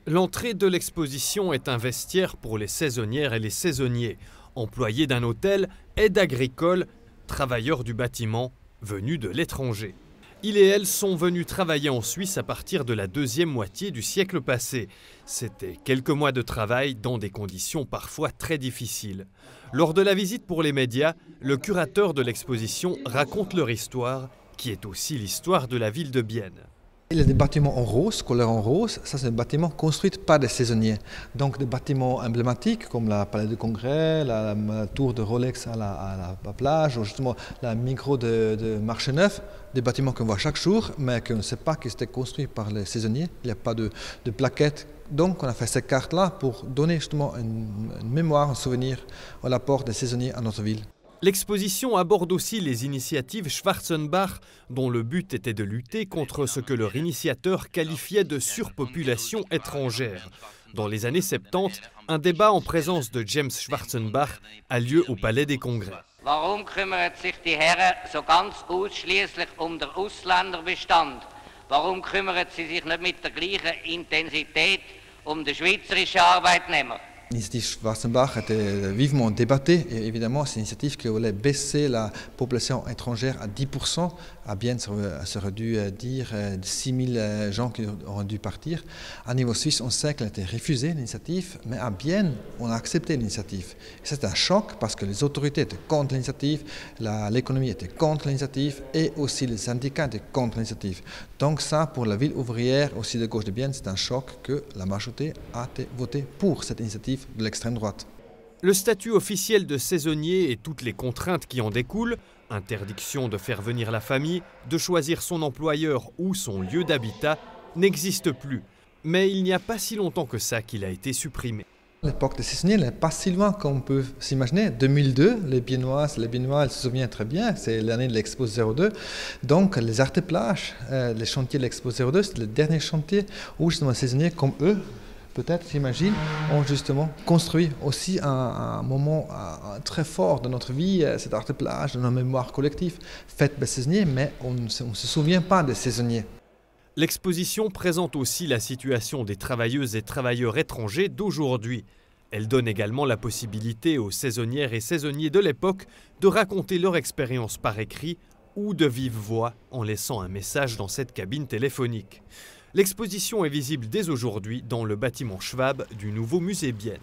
L'entrée de l'exposition est un vestiaire pour les saisonnières et les saisonniers, employés d'un hôtel, aides agricoles, travailleurs du bâtiment, venus de l'étranger. Ils et elles sont venus travailler en Suisse à partir de la deuxième moitié du siècle passé. C'était quelques mois de travail dans des conditions parfois très difficiles. Lors de la visite pour les médias, le curateur de l'exposition raconte leur histoire, qui est aussi l'histoire de la ville de Bienne. Il y a des bâtiments en rose, couleur en rose, ça c'est des bâtiments construits par des saisonniers. Donc des bâtiments emblématiques comme la Palais de Congrès, la tour de Rolex à la plage, ou justement la Migros de Marché Neuf, des bâtiments qu'on voit chaque jour, mais qu'on ne sait pas qu'ils étaient construits par les saisonniers. Il n'y a pas de plaquettes. Donc on a fait ces cartes-là pour donner justement une mémoire, un souvenir à l'apport des saisonniers à notre ville. L'exposition aborde aussi les initiatives Schwarzenbach, dont le but était de lutter contre ce que leur initiateur qualifiait de surpopulation étrangère. Dans les années 70, un débat en présence de James Schwarzenbach a lieu au Palais des Congrès. Warum kümmern sich die Herren so ganz ausschließlich den Ausländerbestand? Warum kümmern sie sich nicht mit der gleichen Intensität den schweizerischen Arbeitnehmer? L'initiative Schwarzenbach était vivement débattée et évidemment c'est une initiative qui voulait baisser la population étrangère à 10%. À Bienne, ça aurait dû dire 6 000 gens qui auraient dû partir. À niveau suisse, on sait qu'elle a été refusée, l'initiative, mais à Bienne, on a accepté l'initiative. C'est un choc parce que les autorités étaient contre l'initiative, l'économie était contre l'initiative et aussi les syndicats étaient contre l'initiative. Donc ça, pour la ville ouvrière, aussi de gauche de Bienne, c'est un choc que la majorité a été votée pour cette initiative de l'extrême droite. Le statut officiel de saisonnier et toutes les contraintes qui en découlent, interdiction de faire venir la famille, de choisir son employeur ou son lieu d'habitat, n'existe plus. Mais il n'y a pas si longtemps que ça qu'il a été supprimé. L'époque des saisonniers n'est pas si loin qu'on peut s'imaginer. 2002, les Biennois, elles se souviennent très bien, c'est l'année de l'Expo 02. Donc les arts et plages, les chantiers de l'Expo 02, c'est le dernier chantier où justement les saisonniers comme eux, peut-être, j'imagine, ont justement construit aussi un moment très fort de notre vie, cet art de plage, de nos mémoires collectives, faites par saisonniers, mais on ne se souvient pas des saisonniers. L'exposition présente aussi la situation des travailleuses et travailleurs étrangers d'aujourd'hui. Elle donne également la possibilité aux saisonnières et saisonniers de l'époque de raconter leur expérience par écrit ou de vive voix en laissant un message dans cette cabine téléphonique. L'exposition est visible dès aujourd'hui dans le bâtiment Schwab du nouveau musée Bienne.